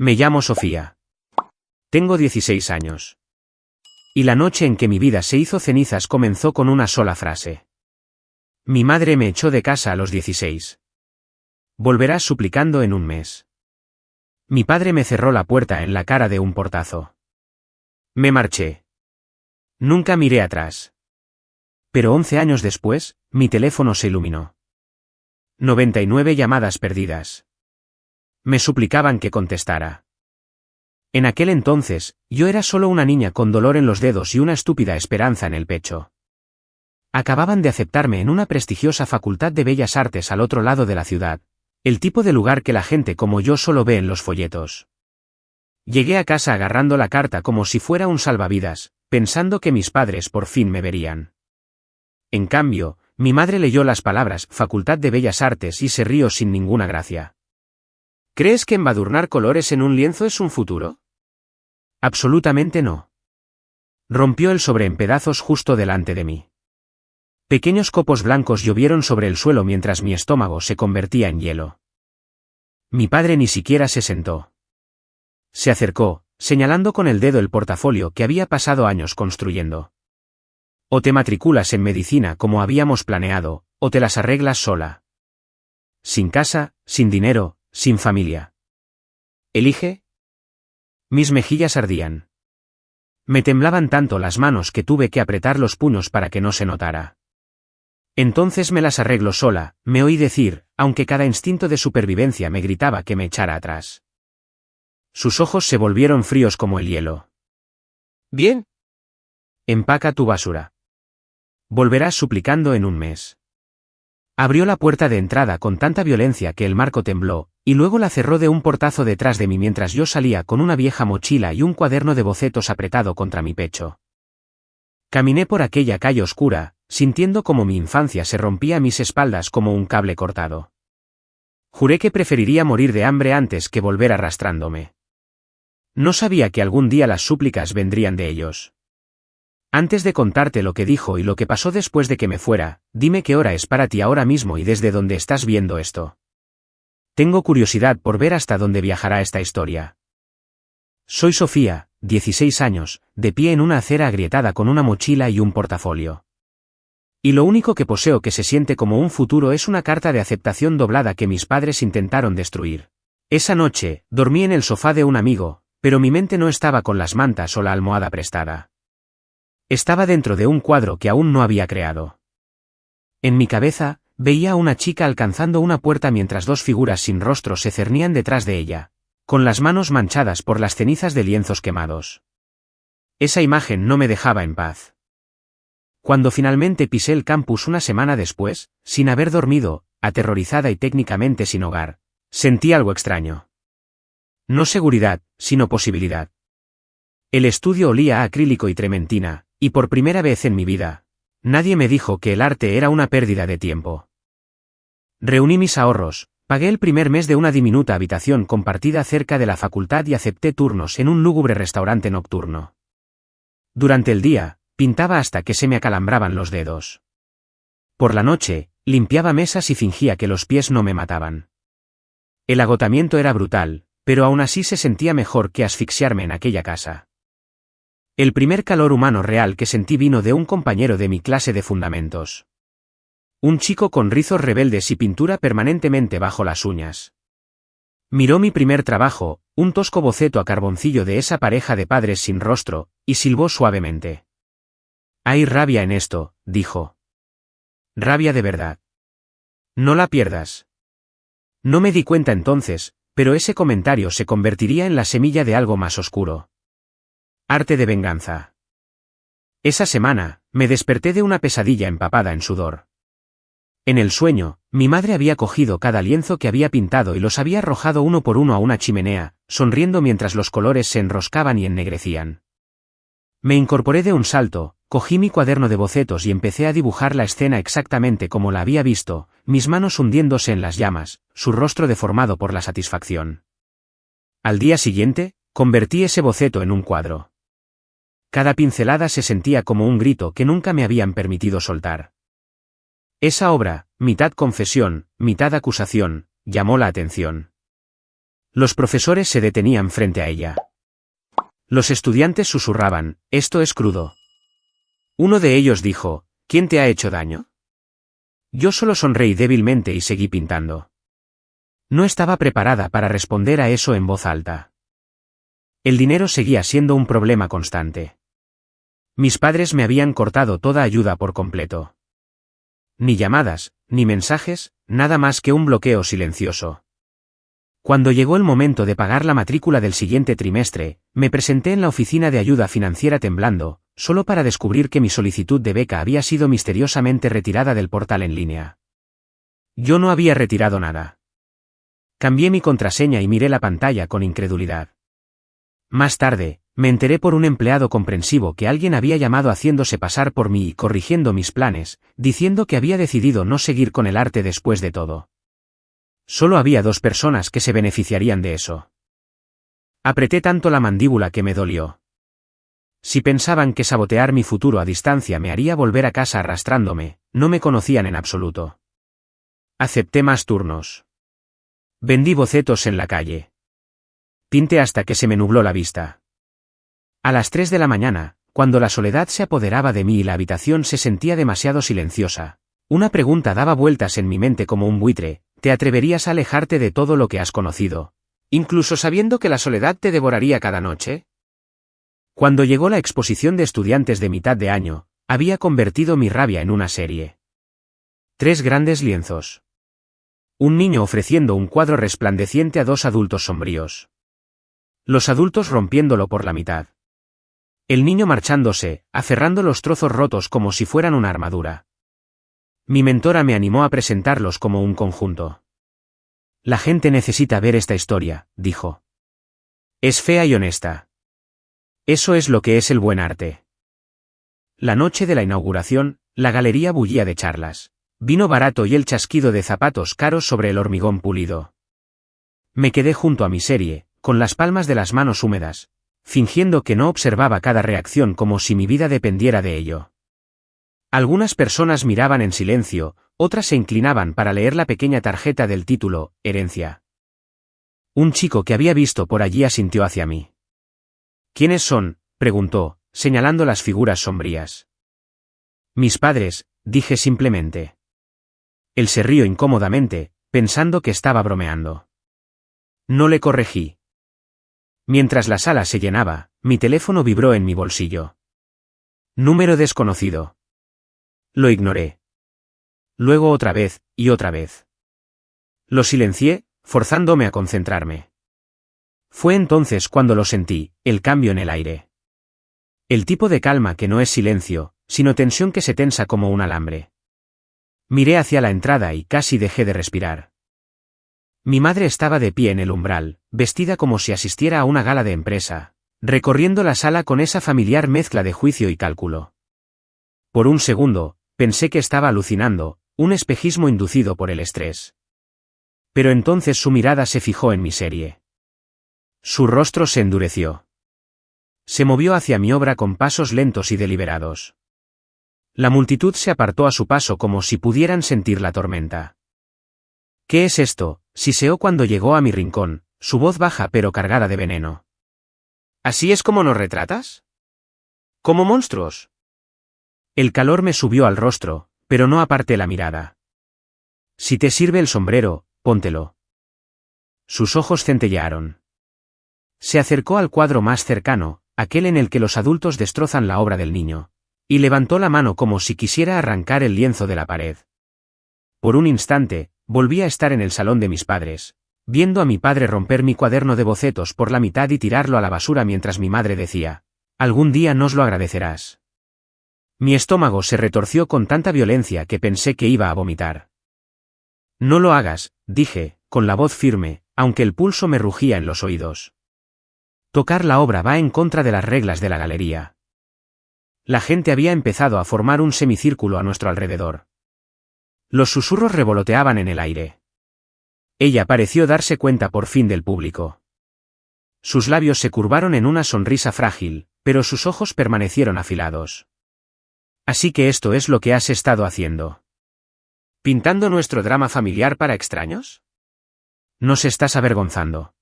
Me llamo Sofía. Tengo 16 años. Y la noche en que mi vida se hizo cenizas comenzó con una sola frase. Mi madre me echó de casa a los 16. Volverás suplicando en un mes. Mi padre me cerró la puerta en la cara de un portazo. Me marché. Nunca miré atrás. Pero 11 años después, mi teléfono se iluminó. 99 llamadas perdidas. Me suplicaban que contestara. En aquel entonces, yo era solo una niña con dolor en los dedos y una estúpida esperanza en el pecho. Acababan de aceptarme en una prestigiosa facultad de Bellas Artes al otro lado de la ciudad, el tipo de lugar que la gente como yo solo ve en los folletos. Llegué a casa agarrando la carta como si fuera un salvavidas, pensando que mis padres por fin me verían. En cambio, mi madre leyó las palabras Facultad de Bellas Artes y se rió sin ninguna gracia. ¿Crees que embadurnar colores en un lienzo es un futuro? Absolutamente no. Rompió el sobre en pedazos justo delante de mí. Pequeños copos blancos llovieron sobre el suelo mientras mi estómago se convertía en hielo. Mi padre ni siquiera se sentó. Se acercó, señalando con el dedo el portafolio que había pasado años construyendo. O te matriculas en medicina como habíamos planeado, o te las arreglas sola. Sin casa, sin dinero, sin familia. ¿Elige? Mis mejillas ardían. Me temblaban tanto las manos que tuve que apretar los puños para que no se notara. Entonces me las arreglo sola, me oí decir, aunque cada instinto de supervivencia me gritaba que me echara atrás. Sus ojos se volvieron fríos como el hielo. Bien. Empaca tu basura. Volverás suplicando en un mes. Abrió la puerta de entrada con tanta violencia que el marco tembló, y luego la cerró de un portazo detrás de mí mientras yo salía con una vieja mochila y un cuaderno de bocetos apretado contra mi pecho. Caminé por aquella calle oscura, sintiendo como mi infancia se rompía a mis espaldas como un cable cortado. Juré que preferiría morir de hambre antes que volver arrastrándome. No sabía que algún día las súplicas vendrían de ellos. Antes de contarte lo que dijo y lo que pasó después de que me fuera, dime qué hora es para ti ahora mismo y desde dónde estás viendo esto. Tengo curiosidad por ver hasta dónde viajará esta historia. Soy Sofía, 16 años, de pie en una acera agrietada con una mochila y un portafolio. Y lo único que poseo que se siente como un futuro es una carta de aceptación doblada que mis padres intentaron destruir. Esa noche, dormí en el sofá de un amigo, pero mi mente no estaba con las mantas o la almohada prestada. Estaba dentro de un cuadro que aún no había creado. En mi cabeza, veía a una chica alcanzando una puerta mientras dos figuras sin rostro se cernían detrás de ella, con las manos manchadas por las cenizas de lienzos quemados. Esa imagen no me dejaba en paz. Cuando finalmente pisé el campus una semana después, sin haber dormido, aterrorizada y técnicamente sin hogar, sentí algo extraño. No seguridad, sino posibilidad. El estudio olía a acrílico y trementina, y por primera vez en mi vida, nadie me dijo que el arte era una pérdida de tiempo. Reuní mis ahorros, pagué el primer mes de una diminuta habitación compartida cerca de la facultad y acepté turnos en un lúgubre restaurante nocturno. Durante el día, pintaba hasta que se me acalambraban los dedos. Por la noche, limpiaba mesas y fingía que los pies no me mataban. El agotamiento era brutal, pero aún así se sentía mejor que asfixiarme en aquella casa. El primer calor humano real que sentí vino de un compañero de mi clase de fundamentos. Un chico con rizos rebeldes y pintura permanentemente bajo las uñas. Miró mi primer trabajo, un tosco boceto a carboncillo de esa pareja de padres sin rostro, y silbó suavemente. Hay rabia en esto, dijo. Rabia de verdad. No la pierdas. No me di cuenta entonces, pero ese comentario se convertiría en la semilla de algo más oscuro. Arte de venganza. Esa semana, me desperté de una pesadilla empapada en sudor. En el sueño, mi madre había cogido cada lienzo que había pintado y los había arrojado uno por uno a una chimenea, sonriendo mientras los colores se enroscaban y ennegrecían. Me incorporé de un salto, cogí mi cuaderno de bocetos y empecé a dibujar la escena exactamente como la había visto, mis manos hundiéndose en las llamas, su rostro deformado por la satisfacción. Al día siguiente, convertí ese boceto en un cuadro. Cada pincelada se sentía como un grito que nunca me habían permitido soltar. Esa obra, mitad confesión, mitad acusación, llamó la atención. Los profesores se detenían frente a ella. Los estudiantes susurraban, «Esto es crudo». Uno de ellos dijo, «¿Quién te ha hecho daño?». Yo solo sonreí débilmente y seguí pintando. No estaba preparada para responder a eso en voz alta. El dinero seguía siendo un problema constante. Mis padres me habían cortado toda ayuda por completo. Ni llamadas, ni mensajes, nada más que un bloqueo silencioso. Cuando llegó el momento de pagar la matrícula del siguiente trimestre, me presenté en la oficina de ayuda financiera temblando, solo para descubrir que mi solicitud de beca había sido misteriosamente retirada del portal en línea. Yo no había retirado nada. Cambié mi contraseña y miré la pantalla con incredulidad. Más tarde, me enteré por un empleado comprensivo que alguien había llamado haciéndose pasar por mí y corrigiendo mis planes, diciendo que había decidido no seguir con el arte después de todo. Solo había 2 personas que se beneficiarían de eso. Apreté tanto la mandíbula que me dolió. Si pensaban que sabotear mi futuro a distancia me haría volver a casa arrastrándome, no me conocían en absoluto. Acepté más turnos. Vendí bocetos en la calle. Pinté hasta que se me nubló la vista. A las 3 de la mañana, cuando la soledad se apoderaba de mí y la habitación se sentía demasiado silenciosa, una pregunta daba vueltas en mi mente como un buitre: ¿te atreverías a alejarte de todo lo que has conocido, incluso sabiendo que la soledad te devoraría cada noche? Cuando llegó la exposición de estudiantes de mitad de año, había convertido mi rabia en una serie. 3 grandes lienzos. Un niño ofreciendo un cuadro resplandeciente a 2 adultos sombríos. Los adultos rompiéndolo por la mitad. El niño marchándose, aferrando los trozos rotos como si fueran una armadura. Mi mentora me animó a presentarlos como un conjunto. La gente necesita ver esta historia, dijo. Es fea y honesta. Eso es lo que es el buen arte. La noche de la inauguración, la galería bullía de charlas, vino barato y el chasquido de zapatos caros sobre el hormigón pulido. Me quedé junto a mi serie, con las palmas de las manos húmedas, fingiendo que no observaba cada reacción como si mi vida dependiera de ello. Algunas personas miraban en silencio, otras se inclinaban para leer la pequeña tarjeta del título, Herencia. Un chico que había visto por allí asintió hacia mí. ¿Quiénes son?, preguntó, señalando las figuras sombrías. Mis padres, dije simplemente. Él se rió incómodamente, pensando que estaba bromeando. No le corregí. Mientras la sala se llenaba, mi teléfono vibró en mi bolsillo. Número desconocido. Lo ignoré. Luego otra vez, y otra vez. Lo silencié, forzándome a concentrarme. Fue entonces cuando lo sentí, el cambio en el aire. El tipo de calma que no es silencio, sino tensión que se tensa como un alambre. Miré hacia la entrada y casi dejé de respirar. Mi madre estaba de pie en el umbral, vestida como si asistiera a una gala de empresa, recorriendo la sala con esa familiar mezcla de juicio y cálculo. Por un segundo, pensé que estaba alucinando, un espejismo inducido por el estrés. Pero entonces su mirada se fijó en mi serie. Su rostro se endureció. Se movió hacia mi obra con pasos lentos y deliberados. La multitud se apartó a su paso como si pudieran sentir la tormenta. ¿Qué es esto?, siseó cuando llegó a mi rincón, su voz baja pero cargada de veneno. ¿Así es como nos retratas? ¿Como monstruos? El calor me subió al rostro, pero no aparté la mirada. Si te sirve el sombrero, póntelo. Sus ojos centellearon. Se acercó al cuadro más cercano, aquel en el que los adultos destrozan la obra del niño, y levantó la mano como si quisiera arrancar el lienzo de la pared. Por un instante, volví a estar en el salón de mis padres, viendo a mi padre romper mi cuaderno de bocetos por la mitad y tirarlo a la basura mientras mi madre decía, «Algún día nos lo agradecerás». Mi estómago se retorció con tanta violencia que pensé que iba a vomitar. «No lo hagas», dije, con la voz firme, aunque el pulso me rugía en los oídos. Tocar la obra va en contra de las reglas de la galería. La gente había empezado a formar un semicírculo a nuestro alrededor. Los susurros revoloteaban en el aire. Ella pareció darse cuenta por fin del público. Sus labios se curvaron en una sonrisa frágil, pero sus ojos permanecieron afilados. Así que esto es lo que has estado haciendo. ¿Pintando nuestro drama familiar para extraños? Nos estás avergonzando.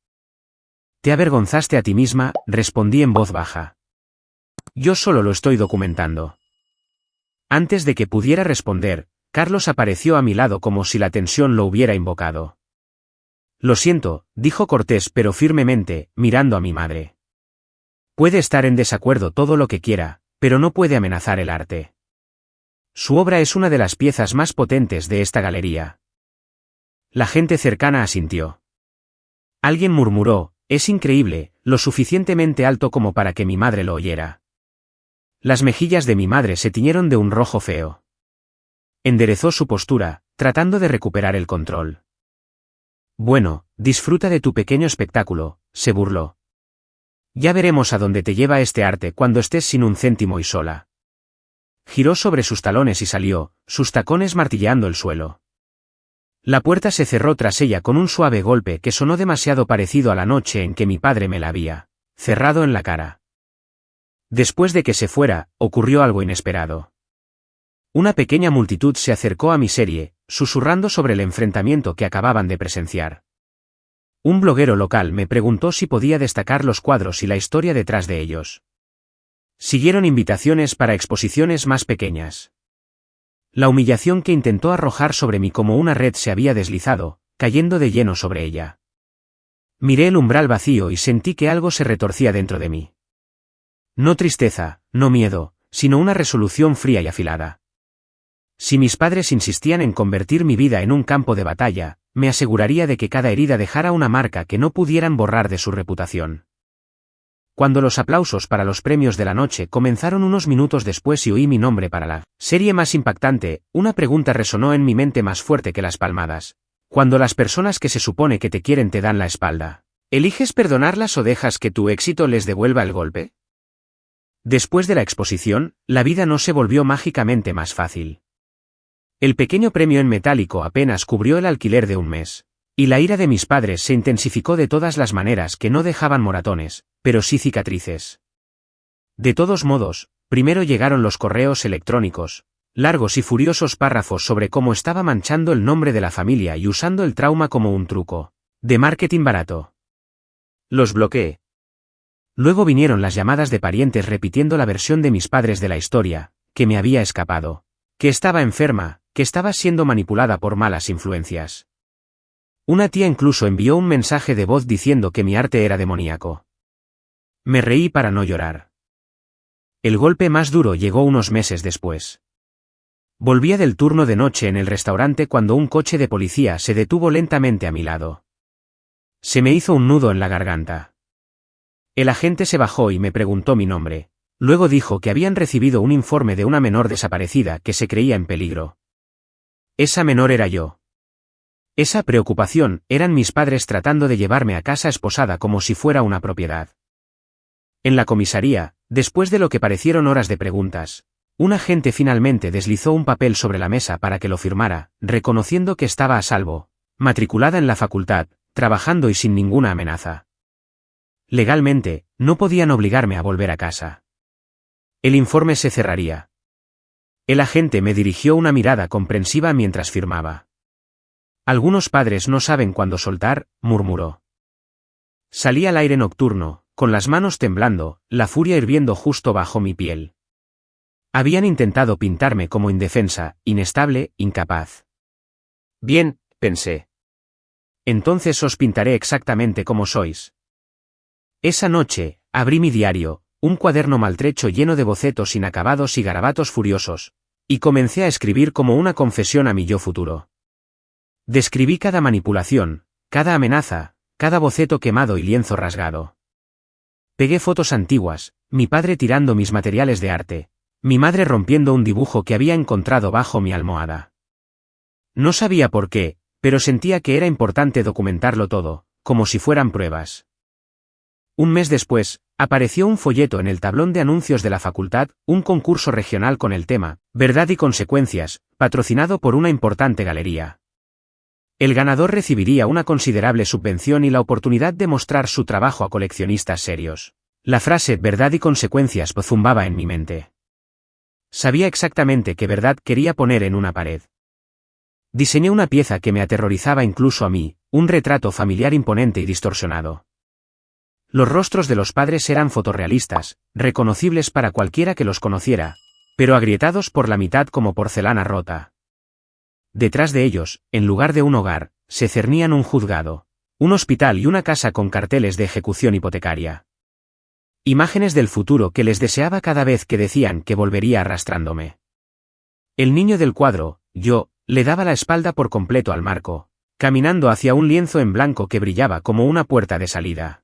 Te avergonzaste a ti misma, respondí en voz baja. Yo solo lo estoy documentando. Antes de que pudiera responder, Carlos apareció a mi lado como si la tensión lo hubiera invocado. Lo siento, dijo cortés pero firmemente, mirando a mi madre. Puede estar en desacuerdo todo lo que quiera, pero no puede amenazar el arte. Su obra es una de las piezas más potentes de esta galería. La gente cercana asintió. Alguien murmuró, es increíble, lo suficientemente alto como para que mi madre lo oyera. Las mejillas de mi madre se tiñeron de un rojo feo. Enderezó su postura, tratando de recuperar el control. Bueno, disfruta de tu pequeño espectáculo, se burló. Ya veremos a dónde te lleva este arte cuando estés sin un céntimo y sola. Giró sobre sus talones y salió, sus tacones martilleando el suelo. La puerta se cerró tras ella con un suave golpe que sonó demasiado parecido a la noche en que mi padre me la había cerrado en la cara. Después de que se fuera, ocurrió algo inesperado. Una pequeña multitud se acercó a mi serie, susurrando sobre el enfrentamiento que acababan de presenciar. Un bloguero local me preguntó si podía destacar los cuadros y la historia detrás de ellos. Siguieron invitaciones para exposiciones más pequeñas. La humillación que intentó arrojar sobre mí como una red se había deslizado, cayendo de lleno sobre ella. Miré el umbral vacío y sentí que algo se retorcía dentro de mí. No tristeza, no miedo, sino una resolución fría y afilada. Si mis padres insistían en convertir mi vida en un campo de batalla, me aseguraría de que cada herida dejara una marca que no pudieran borrar de su reputación. Cuando los aplausos para los premios de la noche comenzaron unos minutos después y oí mi nombre para la serie más impactante, una pregunta resonó en mi mente más fuerte que las palmadas. Cuando las personas que se supone que te quieren te dan la espalda, ¿eliges perdonarlas o dejas que tu éxito les devuelva el golpe? Después de la exposición, la vida no se volvió mágicamente más fácil. El pequeño premio en metálico apenas cubrió el alquiler de un mes, y la ira de mis padres se intensificó de todas las maneras que no dejaban moratones, pero sí cicatrices. De todos modos, primero llegaron los correos electrónicos, largos y furiosos párrafos sobre cómo estaba manchando el nombre de la familia y usando el trauma como un truco de marketing barato. Los bloqueé. Luego vinieron las llamadas de parientes repitiendo la versión de mis padres de la historia, que me había escapado, que estaba enferma, que estaba siendo manipulada por malas influencias. Una tía incluso envió un mensaje de voz diciendo que mi arte era demoníaco. Me reí para no llorar. El golpe más duro llegó unos meses después. Volvía del turno de noche en el restaurante cuando un coche de policía se detuvo lentamente a mi lado. Se me hizo un nudo en la garganta. El agente se bajó y me preguntó mi nombre. Luego dijo que habían recibido un informe de una menor desaparecida que se creía en peligro. Esa menor era yo. Esa preocupación eran mis padres tratando de llevarme a casa esposada como si fuera una propiedad. En la comisaría, después de lo que parecieron horas de preguntas, un agente finalmente deslizó un papel sobre la mesa para que lo firmara, reconociendo que estaba a salvo, matriculada en la facultad, trabajando y sin ninguna amenaza. Legalmente, no podían obligarme a volver a casa. El informe se cerraría. El agente me dirigió una mirada comprensiva mientras firmaba. Algunos padres no saben cuándo soltar, murmuró. Salí al aire nocturno, con las manos temblando, la furia hirviendo justo bajo mi piel. Habían intentado pintarme como indefensa, inestable, incapaz. Bien, pensé. Entonces os pintaré exactamente como sois. Esa noche, abrí mi diario, un cuaderno maltrecho lleno de bocetos inacabados y garabatos furiosos, y comencé a escribir como una confesión a mi yo futuro. Describí cada manipulación, cada amenaza, cada boceto quemado y lienzo rasgado. Pegué fotos antiguas, mi padre tirando mis materiales de arte, mi madre rompiendo un dibujo que había encontrado bajo mi almohada. No sabía por qué, pero sentía que era importante documentarlo todo, como si fueran pruebas. Un mes después, apareció un folleto en el tablón de anuncios de la facultad, un concurso regional con el tema, Verdad y Consecuencias, patrocinado por una importante galería. El ganador recibiría una considerable subvención y la oportunidad de mostrar su trabajo a coleccionistas serios. La frase Verdad y Consecuencias zumbaba en mi mente. Sabía exactamente qué verdad quería poner en una pared. Diseñé una pieza que me aterrorizaba incluso a mí, un retrato familiar imponente y distorsionado. Los rostros de los padres eran fotorrealistas, reconocibles para cualquiera que los conociera, pero agrietados por la mitad como porcelana rota. Detrás de ellos, en lugar de un hogar, se cernían un juzgado, un hospital y una casa con carteles de ejecución hipotecaria. Imágenes del futuro que les deseaba cada vez que decían que volvería arrastrándome. El niño del cuadro, yo, le daba la espalda por completo al marco, caminando hacia un lienzo en blanco que brillaba como una puerta de salida.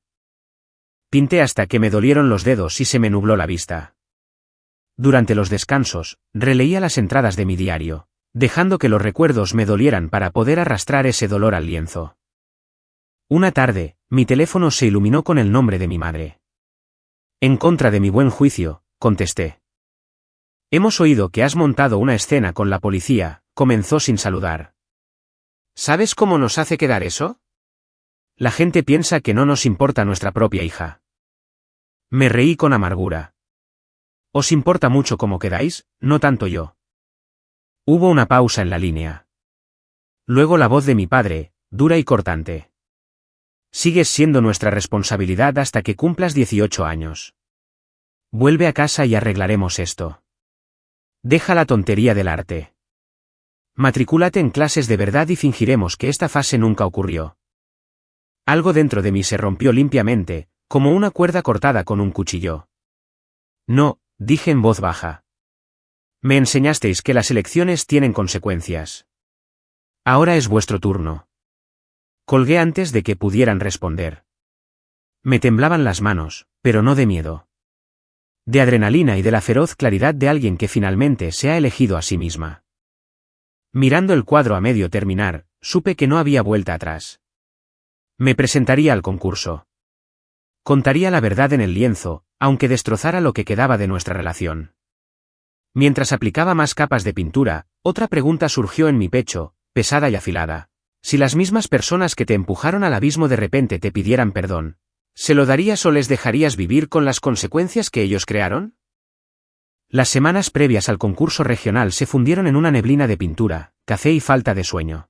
Pinté hasta que me dolieron los dedos y se me nubló la vista. Durante los descansos, releía las entradas de mi diario, dejando que los recuerdos me dolieran para poder arrastrar ese dolor al lienzo. Una tarde, mi teléfono se iluminó con el nombre de mi madre. En contra de mi buen juicio, contesté. Hemos oído que has montado una escena con la policía, comenzó sin saludar. ¿Sabes cómo nos hace quedar eso? La gente piensa que no nos importa nuestra propia hija. Me reí con amargura. ¿Os importa mucho cómo quedáis? No tanto yo. Hubo una pausa en la línea. Luego la voz de mi padre, dura y cortante. Sigues siendo nuestra responsabilidad hasta que cumplas 18 años. Vuelve a casa y arreglaremos esto. Deja la tontería del arte. Matricúlate en clases de verdad y fingiremos que esta fase nunca ocurrió. Algo dentro de mí se rompió limpiamente, como una cuerda cortada con un cuchillo. No, dije en voz baja. Me enseñasteis que las elecciones tienen consecuencias. Ahora es vuestro turno. Colgué antes de que pudieran responder. Me temblaban las manos, pero no de miedo. De adrenalina y de la feroz claridad de alguien que finalmente se ha elegido a sí misma. Mirando el cuadro a medio terminar, supe que no había vuelta atrás. Me presentaría al concurso. Contaría la verdad en el lienzo, aunque destrozara lo que quedaba de nuestra relación. Mientras aplicaba más capas de pintura, otra pregunta surgió en mi pecho, pesada y afilada. Si las mismas personas que te empujaron al abismo de repente te pidieran perdón, ¿se lo darías o les dejarías vivir con las consecuencias que ellos crearon? Las semanas previas al concurso regional se fundieron en una neblina de pintura, café y falta de sueño.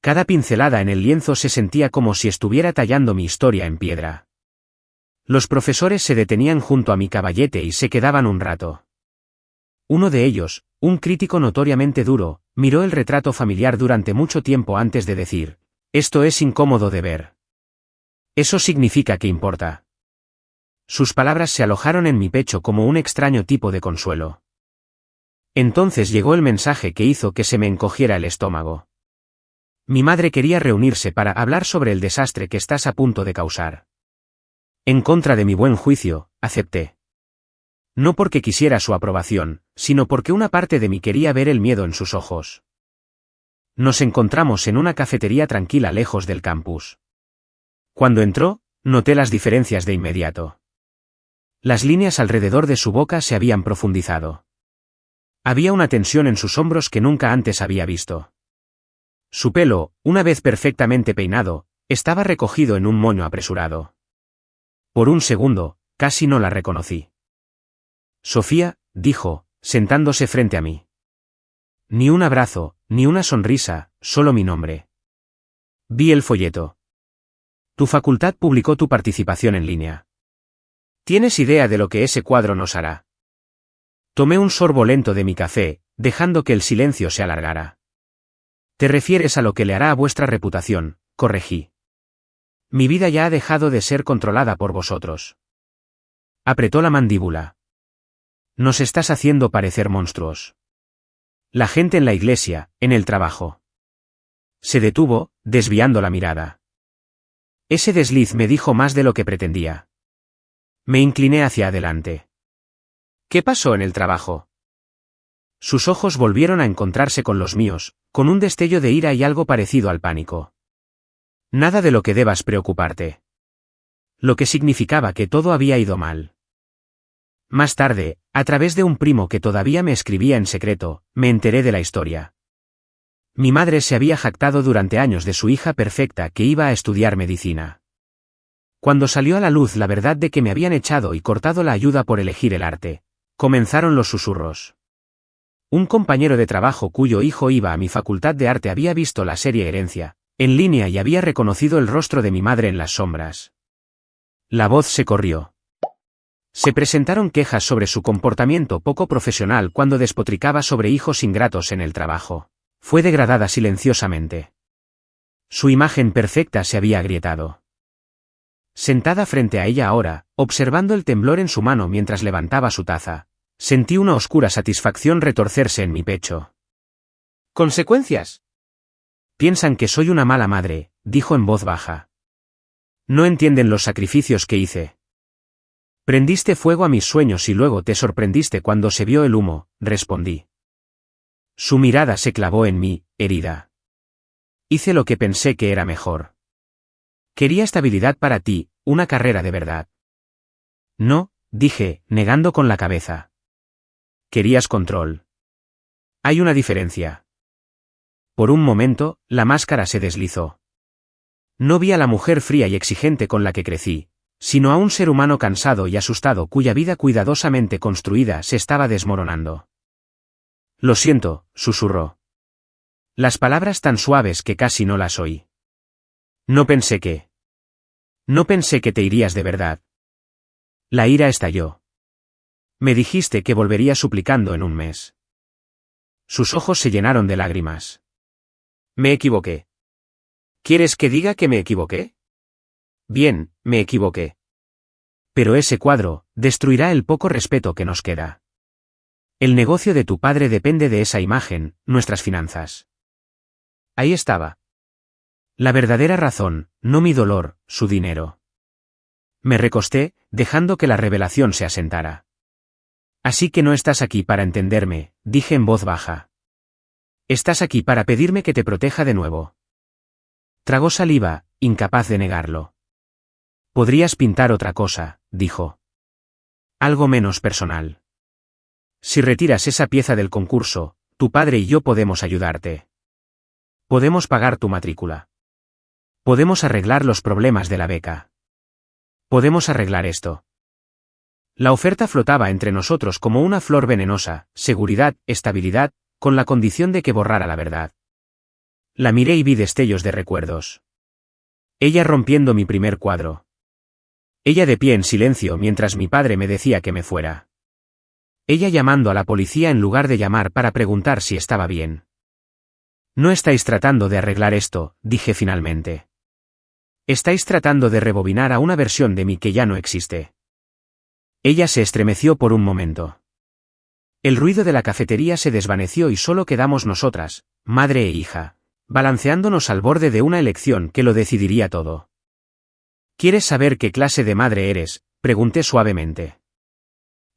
Cada pincelada en el lienzo se sentía como si estuviera tallando mi historia en piedra. Los profesores se detenían junto a mi caballete y se quedaban un rato. Uno de ellos, un crítico notoriamente duro, miró el retrato familiar durante mucho tiempo antes de decir, «Esto es incómodo de ver. Eso significa que importa». Sus palabras se alojaron en mi pecho como un extraño tipo de consuelo. Entonces llegó el mensaje que hizo que se me encogiera el estómago. Mi madre quería reunirse para hablar sobre el desastre que estás a punto de causar. En contra de mi buen juicio, acepté. No porque quisiera su aprobación, sino porque una parte de mí quería ver el miedo en sus ojos. Nos encontramos en una cafetería tranquila lejos del campus. Cuando entró, noté las diferencias de inmediato. Las líneas alrededor de su boca se habían profundizado. Había una tensión en sus hombros que nunca antes había visto. Su pelo, una vez perfectamente peinado, estaba recogido en un moño apresurado. Por un segundo, casi no la reconocí. Sofía, dijo, sentándose frente a mí. Ni un abrazo, ni una sonrisa, solo mi nombre. Vi el folleto. Tu facultad publicó tu participación en línea. ¿Tienes idea de lo que ese cuadro nos hará? Tomé un sorbo lento de mi café, dejando que el silencio se alargara. Te refieres a lo que le hará a vuestra reputación, corregí. Mi vida ya ha dejado de ser controlada por vosotros. Apretó la mandíbula. Nos estás haciendo parecer monstruos. La gente en la iglesia, en el trabajo. Se detuvo, desviando la mirada. Ese desliz me dijo más de lo que pretendía. Me incliné hacia adelante. ¿Qué pasó en el trabajo? Sus ojos volvieron a encontrarse con los míos, con un destello de ira y algo parecido al pánico. Nada de lo que debas preocuparte. Lo que significaba que todo había ido mal. Más tarde, a través de un primo que todavía me escribía en secreto, me enteré de la historia. Mi madre se había jactado durante años de su hija perfecta que iba a estudiar medicina. Cuando salió a la luz la verdad de que me habían echado y cortado la ayuda por elegir el arte, comenzaron los susurros. Un compañero de trabajo cuyo hijo iba a mi facultad de arte había visto la serie Herencia, en línea y había reconocido el rostro de mi madre en las sombras. La voz se corrió. Se presentaron quejas sobre su comportamiento poco profesional cuando despotricaba sobre hijos ingratos en el trabajo. Fue degradada silenciosamente. Su imagen perfecta se había agrietado. Sentada frente a ella ahora, observando el temblor en su mano mientras levantaba su taza, sentí una oscura satisfacción retorcerse en mi pecho. ¿Consecuencias? Piensan que soy una mala madre, dijo en voz baja. No entienden los sacrificios que hice. Prendiste fuego a mis sueños y luego te sorprendiste cuando se vio el humo, respondí. Su mirada se clavó en mí, herida. Hice lo que pensé que era mejor. Quería estabilidad para ti, una carrera de verdad. No, dije, negando con la cabeza. Querías control. Hay una diferencia. Por un momento, la máscara se deslizó. No vi a la mujer fría y exigente con la que crecí, sino a un ser humano cansado y asustado cuya vida cuidadosamente construida se estaba desmoronando. Lo siento, susurró. Las palabras tan suaves que casi no las oí. No pensé que te irías de verdad. La ira estalló. Me dijiste que volvería suplicando en un mes. Sus ojos se llenaron de lágrimas. Me equivoqué. ¿Quieres que diga que me equivoqué? Bien, me equivoqué. Pero ese cuadro destruirá el poco respeto que nos queda. El negocio de tu padre depende de esa imagen, nuestras finanzas. Ahí estaba. La verdadera razón, no mi dolor, su dinero. Me recosté, dejando que la revelación se asentara. Así que no estás aquí para entenderme, dije en voz baja. Estás aquí para pedirme que te proteja de nuevo. Tragó saliva, incapaz de negarlo. Podrías pintar otra cosa, dijo. Algo menos personal. Si retiras esa pieza del concurso, tu padre y yo podemos ayudarte. Podemos pagar tu matrícula. Podemos arreglar los problemas de la beca. Podemos arreglar esto. La oferta flotaba entre nosotros como una flor venenosa, seguridad, estabilidad, con la condición de que borrara la verdad. La miré y vi destellos de recuerdos. Ella rompiendo mi primer cuadro. Ella de pie en silencio mientras mi padre me decía que me fuera. Ella llamando a la policía en lugar de llamar para preguntar si estaba bien. No estáis tratando de arreglar esto, dije finalmente. Estáis tratando de rebobinar a una versión de mí que ya no existe. Ella se estremeció por un momento. El ruido de la cafetería se desvaneció y solo quedamos nosotras, madre e hija, balanceándonos al borde de una elección que lo decidiría todo. ¿Quieres saber qué clase de madre eres?, pregunté suavemente.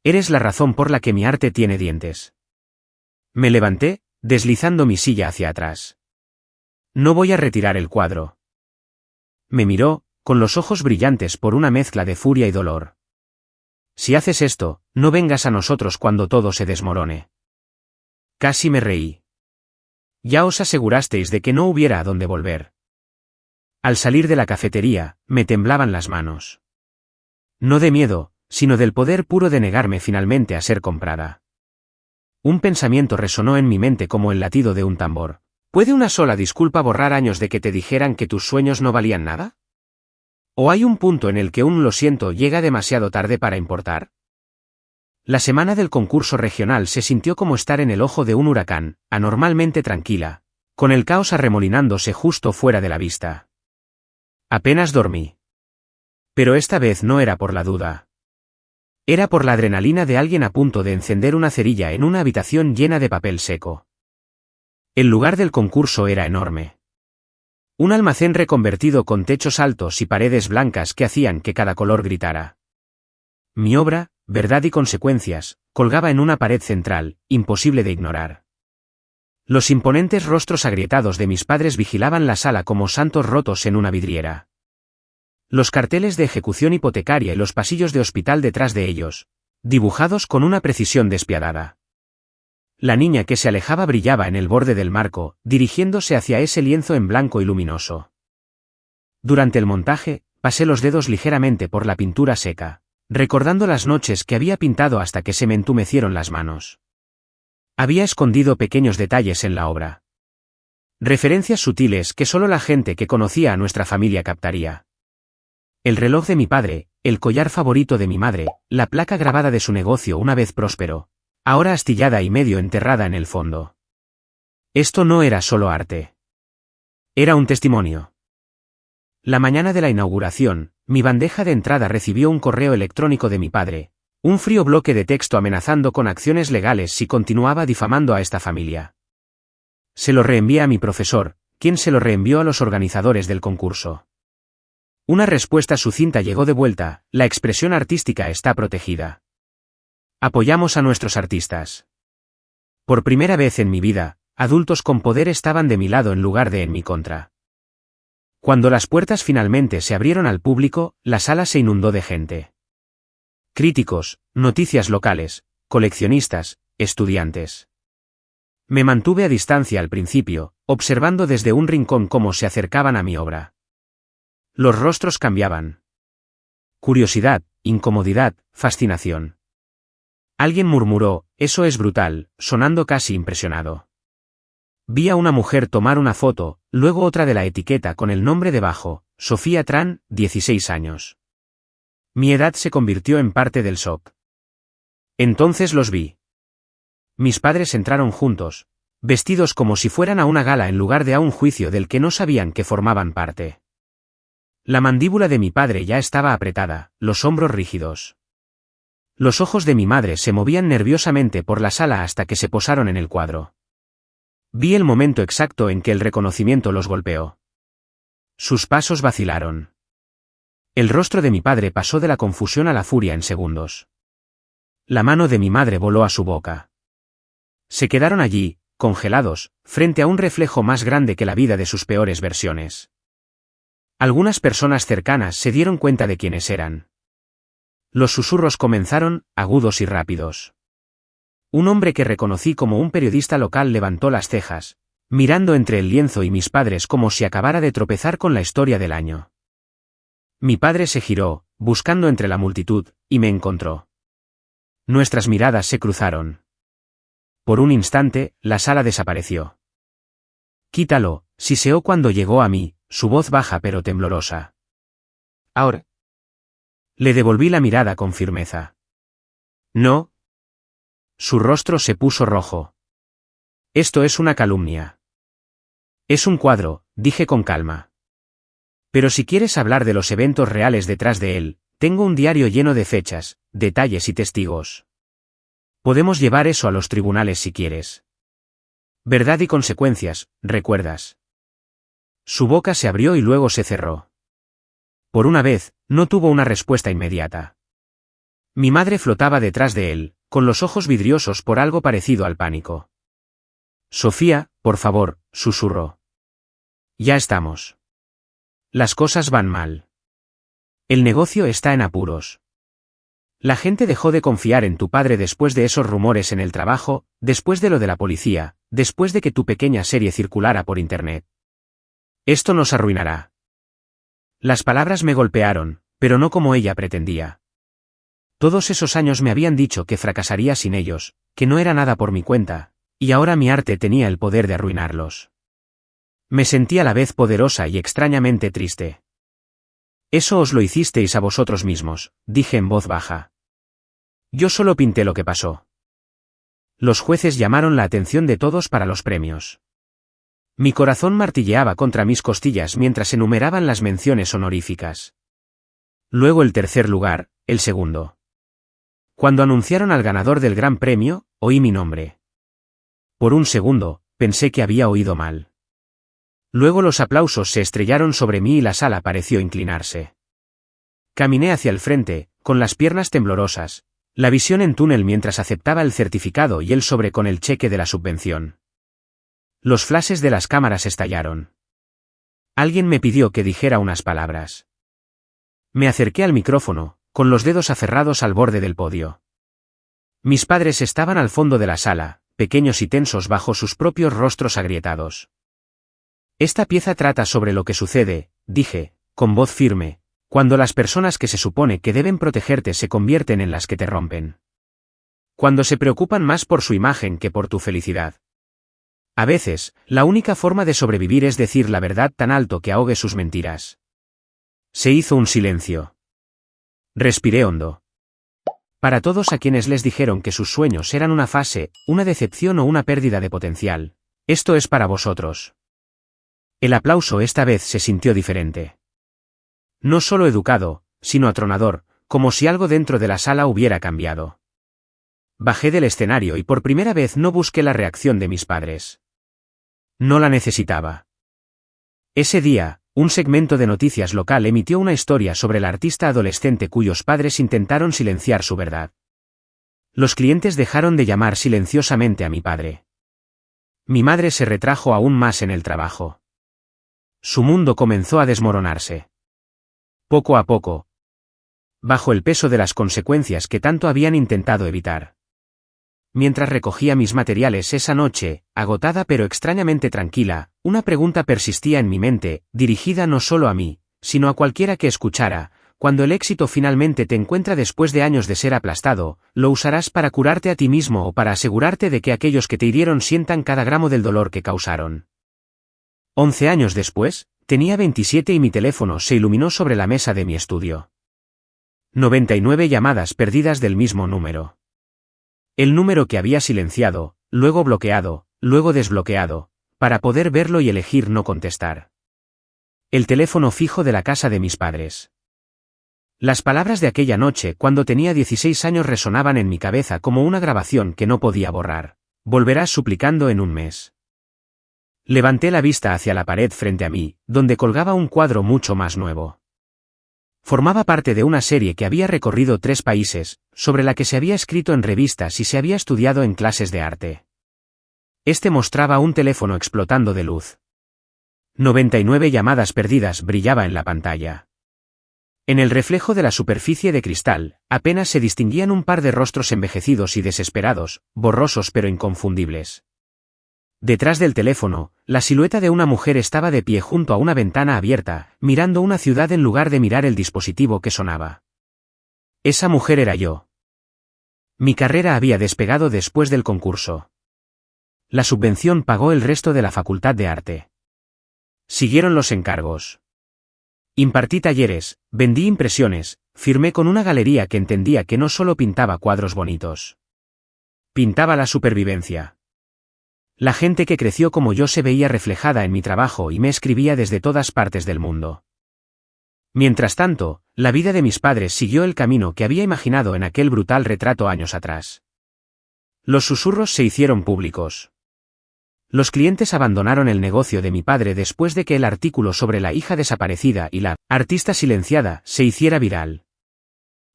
Eres la razón por la que mi arte tiene dientes. Me levanté, deslizando mi silla hacia atrás. No voy a retirar el cuadro. Me miró, con los ojos brillantes por una mezcla de furia y dolor. Si haces esto, no vengas a nosotros cuando todo se desmorone. Casi me reí. Ya os asegurasteis de que no hubiera a dónde volver. Al salir de la cafetería, me temblaban las manos. No de miedo, sino del poder puro de negarme finalmente a ser comprada. Un pensamiento resonó en mi mente como el latido de un tambor. ¿Puede una sola disculpa borrar años de que te dijeran que tus sueños no valían nada? ¿O hay un punto en el que un lo siento llega demasiado tarde para importar? La semana del concurso regional se sintió como estar en el ojo de un huracán, anormalmente tranquila, con el caos arremolinándose justo fuera de la vista. Apenas dormí. Pero esta vez no era por la duda. Era por la adrenalina de alguien a punto de encender una cerilla en una habitación llena de papel seco. El lugar del concurso era enorme. Un almacén reconvertido con techos altos y paredes blancas que hacían que cada color gritara. Mi obra, Verdad y Consecuencias, colgaba en una pared central, imposible de ignorar. Los imponentes rostros agrietados de mis padres vigilaban la sala como santos rotos en una vidriera. Los carteles de ejecución hipotecaria y los pasillos de hospital detrás de ellos, dibujados con una precisión despiadada. La niña que se alejaba brillaba en el borde del marco, dirigiéndose hacia ese lienzo en blanco y luminoso. Durante el montaje, pasé los dedos ligeramente por la pintura seca, recordando las noches que había pintado hasta que se me entumecieron las manos. Había escondido pequeños detalles en la obra. Referencias sutiles que solo la gente que conocía a nuestra familia captaría. El reloj de mi padre, el collar favorito de mi madre, la placa grabada de su negocio una vez próspero, ahora astillada y medio enterrada en el fondo. Esto no era solo arte. Era un testimonio. La mañana de la inauguración, mi bandeja de entrada recibió un correo electrónico de mi padre, un frío bloque de texto amenazando con acciones legales si continuaba difamando a esta familia. Se lo reenvié a mi profesor, quien se lo reenvió a los organizadores del concurso. Una respuesta sucinta llegó de vuelta: la expresión artística está protegida. Apoyamos a nuestros artistas. Por primera vez en mi vida, adultos con poder estaban de mi lado en lugar de en mi contra. Cuando las puertas finalmente se abrieron al público, la sala se inundó de gente. Críticos, noticias locales, coleccionistas, estudiantes. Me mantuve a distancia al principio, observando desde un rincón cómo se acercaban a mi obra. Los rostros cambiaban. Curiosidad, incomodidad, fascinación. Alguien murmuró: «Eso es brutal», sonando casi impresionado. Vi a una mujer tomar una foto, luego otra de la etiqueta con el nombre debajo: Sofía Tran, 16 años. Mi edad se convirtió en parte del shock. Entonces los vi. Mis padres entraron juntos, vestidos como si fueran a una gala en lugar de a un juicio del que no sabían que formaban parte. La mandíbula de mi padre ya estaba apretada, los hombros rígidos. Los ojos de mi madre se movían nerviosamente por la sala hasta que se posaron en el cuadro. Vi el momento exacto en que el reconocimiento los golpeó. Sus pasos vacilaron. El rostro de mi padre pasó de la confusión a la furia en segundos. La mano de mi madre voló a su boca. Se quedaron allí, congelados, frente a un reflejo más grande que la vida de sus peores versiones. Algunas personas cercanas se dieron cuenta de quiénes eran. Los susurros comenzaron, agudos y rápidos. Un hombre que reconocí como un periodista local levantó las cejas, mirando entre el lienzo y mis padres como si acabara de tropezar con la historia del año. Mi padre se giró, buscando entre la multitud, y me encontró. Nuestras miradas se cruzaron. Por un instante, la sala desapareció. «Quítalo», siseó cuando llegó a mí, su voz baja pero temblorosa. «Ahora». Le devolví la mirada con firmeza. «No». Su rostro se puso rojo. «Esto es una calumnia». «Es un cuadro», dije con calma. «Pero si quieres hablar de los eventos reales detrás de él, tengo un diario lleno de fechas, detalles y testigos. Podemos llevar eso a los tribunales si quieres. Verdad y consecuencias, ¿recuerdas?». Su boca se abrió y luego se cerró. Por una vez, no tuvo una respuesta inmediata. Mi madre flotaba detrás de él, con los ojos vidriosos por algo parecido al pánico. «Sofía, por favor», susurró. «Ya estamos. Las cosas van mal. El negocio está en apuros. La gente dejó de confiar en tu padre después de esos rumores en el trabajo, después de lo de la policía, después de que tu pequeña serie circulara por internet. Esto nos arruinará». Las palabras me golpearon, pero no como ella pretendía. Todos esos años me habían dicho que fracasaría sin ellos, que no era nada por mi cuenta, y ahora mi arte tenía el poder de arruinarlos. Me sentí a la vez poderosa y extrañamente triste. «Eso os lo hicisteis a vosotros mismos», dije en voz baja. «Yo solo pinté lo que pasó». Los jueces llamaron la atención de todos para los premios. Mi corazón martilleaba contra mis costillas mientras enumeraban las menciones honoríficas. Luego el tercer lugar, el segundo. Cuando anunciaron al ganador del gran premio, oí mi nombre. Por un segundo, pensé que había oído mal. Luego los aplausos se estrellaron sobre mí y la sala pareció inclinarse. Caminé hacia el frente, con las piernas temblorosas, la visión en túnel mientras aceptaba el certificado y el sobre con el cheque de la subvención. Los flashes de las cámaras estallaron. Alguien me pidió que dijera unas palabras. Me acerqué al micrófono, con los dedos aferrados al borde del podio. Mis padres estaban al fondo de la sala, pequeños y tensos bajo sus propios rostros agrietados. «Esta pieza trata sobre lo que sucede», dije, con voz firme, «cuando las personas que se supone que deben protegerte se convierten en las que te rompen. Cuando se preocupan más por su imagen que por tu felicidad. A veces, la única forma de sobrevivir es decir la verdad tan alto que ahogue sus mentiras». Se hizo un silencio. Respiré hondo. Para todos a quienes les dijeron que sus sueños eran una fase, una decepción o una pérdida de potencial, esto es para vosotros. El aplauso esta vez se sintió diferente. No solo educado, sino atronador, como si algo dentro de la sala hubiera cambiado. Bajé del escenario y por primera vez no busqué la reacción de mis padres. No la necesitaba. Ese día, un segmento de noticias local emitió una historia sobre el artista adolescente cuyos padres intentaron silenciar su verdad. Los clientes dejaron de llamar silenciosamente a mi padre. Mi madre se retrajo aún más en el trabajo. Su mundo comenzó a desmoronarse. Poco a poco. Bajo el peso de las consecuencias que tanto habían intentado evitar. Mientras recogía mis materiales esa noche, agotada pero extrañamente tranquila, una pregunta persistía en mi mente, dirigida no solo a mí, sino a cualquiera que escuchara: cuando el éxito finalmente te encuentra después de años de ser aplastado, ¿lo usarás para curarte a ti mismo o para asegurarte de que aquellos que te hirieron sientan cada gramo del dolor que causaron? 11 años después, tenía 27 y mi teléfono se iluminó sobre la mesa de mi estudio. 99 llamadas perdidas del mismo número. El número que había silenciado, luego bloqueado, luego desbloqueado, para poder verlo y elegir no contestar. El teléfono fijo de la casa de mis padres. Las palabras de aquella noche cuando tenía 16 años resonaban en mi cabeza como una grabación que no podía borrar. Volverás suplicando en un mes. Levanté la vista hacia la pared frente a mí, donde colgaba un cuadro mucho más nuevo. Formaba parte de una serie que había recorrido 3 países, sobre la que se había escrito en revistas y se había estudiado en clases de arte. Este mostraba un teléfono explotando de luz. 99 llamadas perdidas brillaba en la pantalla. En el reflejo de la superficie de cristal, apenas se distinguían un par de rostros envejecidos y desesperados, borrosos pero inconfundibles. Detrás del teléfono, la silueta de una mujer estaba de pie junto a una ventana abierta, mirando una ciudad en lugar de mirar el dispositivo que sonaba. Esa mujer era yo. Mi carrera había despegado después del concurso. La subvención pagó el resto de la Facultad de Arte. Siguieron los encargos. Impartí talleres, vendí impresiones, firmé con una galería que entendía que no solo pintaba cuadros bonitos. Pintaba la supervivencia. La gente que creció como yo se veía reflejada en mi trabajo y me escribía desde todas partes del mundo. Mientras tanto, la vida de mis padres siguió el camino que había imaginado en aquel brutal retrato años atrás. Los susurros se hicieron públicos. Los clientes abandonaron el negocio de mi padre después de que el artículo sobre la hija desaparecida y la artista silenciada se hiciera viral.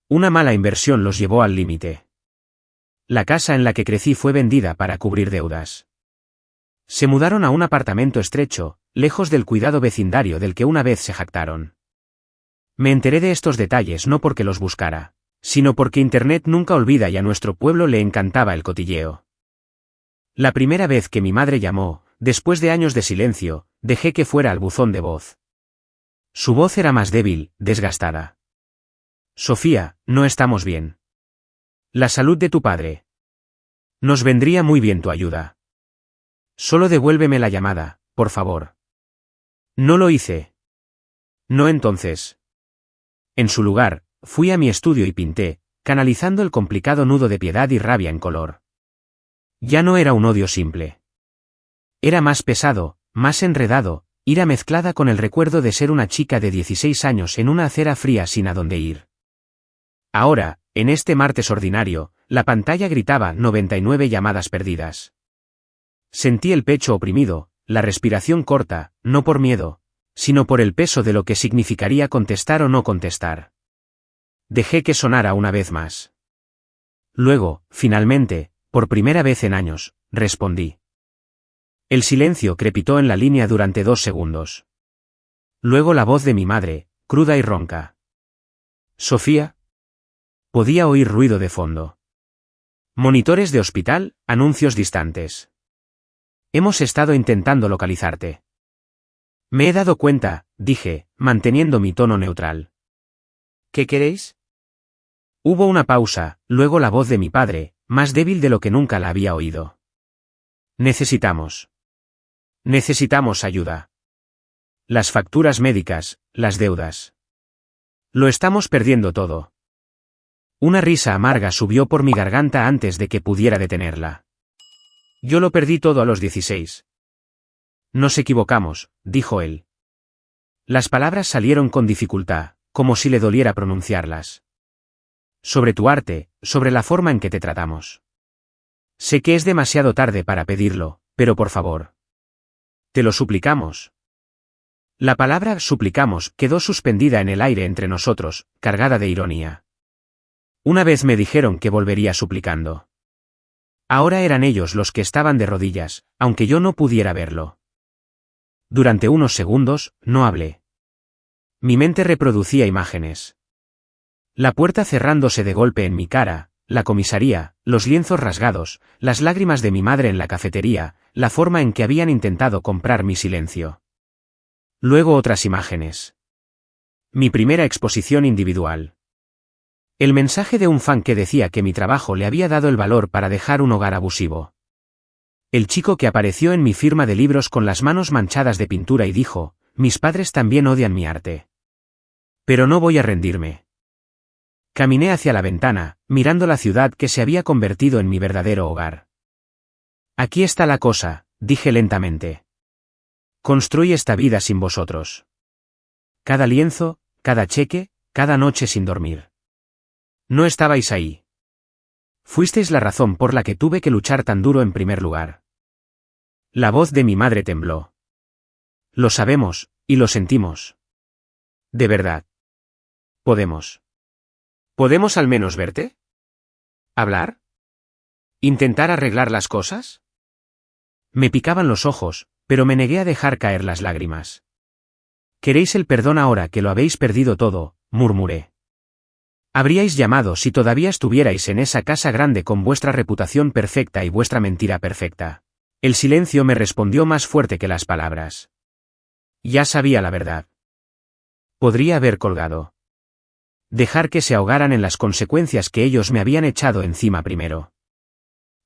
Una mala inversión los llevó al límite. La casa en la que crecí fue vendida para cubrir deudas. Se mudaron a un apartamento estrecho, lejos del cuidado vecindario del que una vez se jactaron. Me enteré de estos detalles no porque los buscara, sino porque Internet nunca olvida y a nuestro pueblo le encantaba el cotilleo. La primera vez que mi madre llamó, después de años de silencio, dejé que fuera al buzón de voz. Su voz era más débil, desgastada. Sofía, no estamos bien. La salud de tu padre. Nos vendría muy bien tu ayuda. Solo devuélveme la llamada, por favor. No lo hice. No entonces. En su lugar, fui a mi estudio y pinté, canalizando el complicado nudo de piedad y rabia en color. Ya no era un odio simple. Era más pesado, más enredado, ira mezclada con el recuerdo de ser una chica de 16 años en una acera fría sin a dónde ir. Ahora, en este martes ordinario, la pantalla gritaba 99 llamadas perdidas. Sentí el pecho oprimido, la respiración corta, no por miedo, sino por el peso de lo que significaría contestar o no contestar. Dejé que sonara una vez más. Luego, finalmente, por primera vez en años, respondí. El silencio crepitó en la línea durante 2 segundos. Luego la voz de mi madre, cruda y ronca. ¿Sofía? Podía oír ruido de fondo. Monitores de hospital, anuncios distantes. Hemos estado intentando localizarte. Me he dado cuenta, dije, manteniendo mi tono neutral. ¿Qué queréis? Hubo una pausa, luego la voz de mi padre, más débil de lo que nunca la había oído. Necesitamos ayuda. Las facturas médicas, las deudas. Lo estamos perdiendo todo. Una risa amarga subió por mi garganta antes de que pudiera detenerla. Yo lo perdí todo a los 16. Nos equivocamos, dijo él. Las palabras salieron con dificultad, como si le doliera pronunciarlas. Sobre tu arte, sobre la forma en que te tratamos. Sé que es demasiado tarde para pedirlo, pero por favor. Te lo suplicamos. La palabra suplicamos quedó suspendida en el aire entre nosotros, cargada de ironía. Una vez me dijeron que volvería suplicando. Ahora eran ellos los que estaban de rodillas, aunque yo no pudiera verlo. Durante unos segundos, no hablé. Mi mente reproducía imágenes. La puerta cerrándose de golpe en mi cara, la comisaría, los lienzos rasgados, las lágrimas de mi madre en la cafetería, la forma en que habían intentado comprar mi silencio. Luego otras imágenes. Mi primera exposición individual. El mensaje de un fan que decía que mi trabajo le había dado el valor para dejar un hogar abusivo. El chico que apareció en mi firma de libros con las manos manchadas de pintura y dijo, mis padres también odian mi arte. Pero no voy a rendirme. Caminé hacia la ventana, mirando la ciudad que se había convertido en mi verdadero hogar. Aquí está la cosa, dije lentamente. Construí esta vida sin vosotros. Cada lienzo, cada cheque, cada noche sin dormir. No estabais ahí. Fuisteis la razón por la que tuve que luchar tan duro en primer lugar. La voz de mi madre tembló. Lo sabemos, y lo sentimos. De verdad. ¿Podemos al menos verte? ¿Hablar? ¿Intentar arreglar las cosas? Me picaban los ojos, pero me negué a dejar caer las lágrimas. ¿Queréis el perdón ahora que lo habéis perdido todo?, murmuré. Habríais llamado si todavía estuvierais en esa casa grande con vuestra reputación perfecta y vuestra mentira perfecta. El silencio me respondió más fuerte que las palabras. Ya sabía la verdad. Podría haber colgado. Dejar que se ahogaran en las consecuencias que ellos me habían echado encima primero.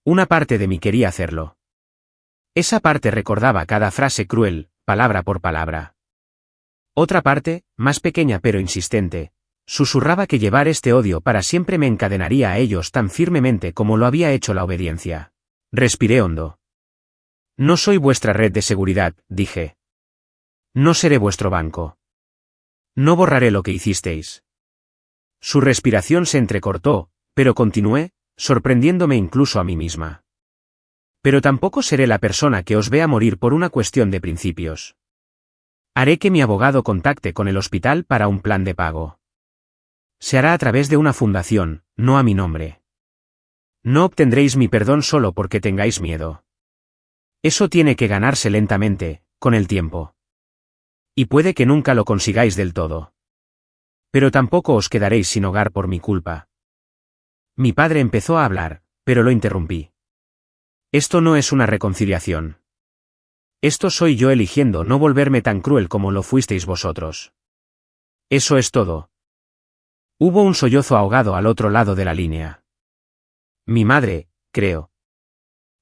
Una parte de mí quería hacerlo. Esa parte recordaba cada frase cruel, palabra por palabra. Otra parte, más pequeña pero insistente, susurraba que llevar este odio para siempre me encadenaría a ellos tan firmemente como lo había hecho la obediencia. Respiré hondo. No soy vuestra red de seguridad, dije. No seré vuestro banco. No borraré lo que hicisteis. Su respiración se entrecortó, pero continué, sorprendiéndome incluso a mí misma. Pero tampoco seré la persona que os vea morir por una cuestión de principios. Haré que mi abogado contacte con el hospital para un plan de pago. Se hará a través de una fundación, no a mi nombre. No obtendréis mi perdón solo porque tengáis miedo. Eso tiene que ganarse lentamente, con el tiempo. Y puede que nunca lo consigáis del todo. Pero tampoco os quedaréis sin hogar por mi culpa. Mi padre empezó a hablar, pero lo interrumpí. Esto no es una reconciliación. Esto soy yo eligiendo no volverme tan cruel como lo fuisteis vosotros. Eso es todo. Hubo un sollozo ahogado al otro lado de la línea. Mi madre, creo.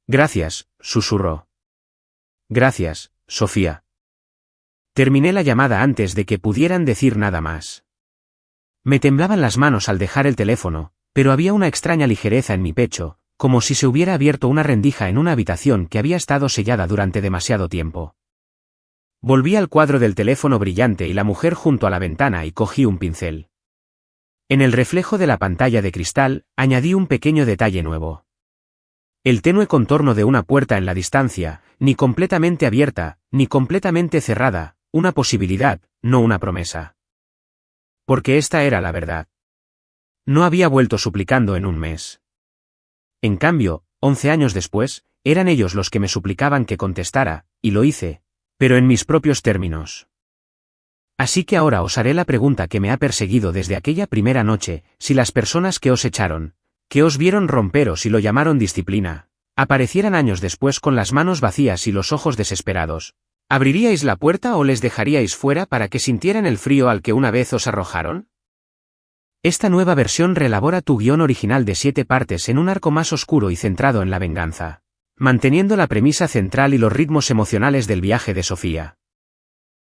Gracias, susurró. Gracias, Sofía. Terminé la llamada antes de que pudieran decir nada más. Me temblaban las manos al dejar el teléfono, pero había una extraña ligereza en mi pecho, como si se hubiera abierto una rendija en una habitación que había estado sellada durante demasiado tiempo. Volví al cuadro del teléfono brillante y la mujer junto a la ventana y cogí un pincel. En el reflejo de la pantalla de cristal, añadí un pequeño detalle nuevo. El tenue contorno de una puerta en la distancia, ni completamente abierta, ni completamente cerrada, una posibilidad, no una promesa. Porque esta era la verdad. No había vuelto suplicando en un mes. En cambio, 11 años después, eran ellos los que me suplicaban que contestara, y lo hice, pero en mis propios términos. Así que ahora os haré la pregunta que me ha perseguido desde aquella primera noche, si las personas que os echaron, que os vieron romperos y lo llamaron disciplina, aparecieran años después con las manos vacías y los ojos desesperados, ¿abriríais la puerta o les dejaríais fuera para que sintieran el frío al que una vez os arrojaron? Esta nueva versión reelabora tu guión original de 7 partes en un arco más oscuro y centrado en la venganza, manteniendo la premisa central y los ritmos emocionales del viaje de Sofía.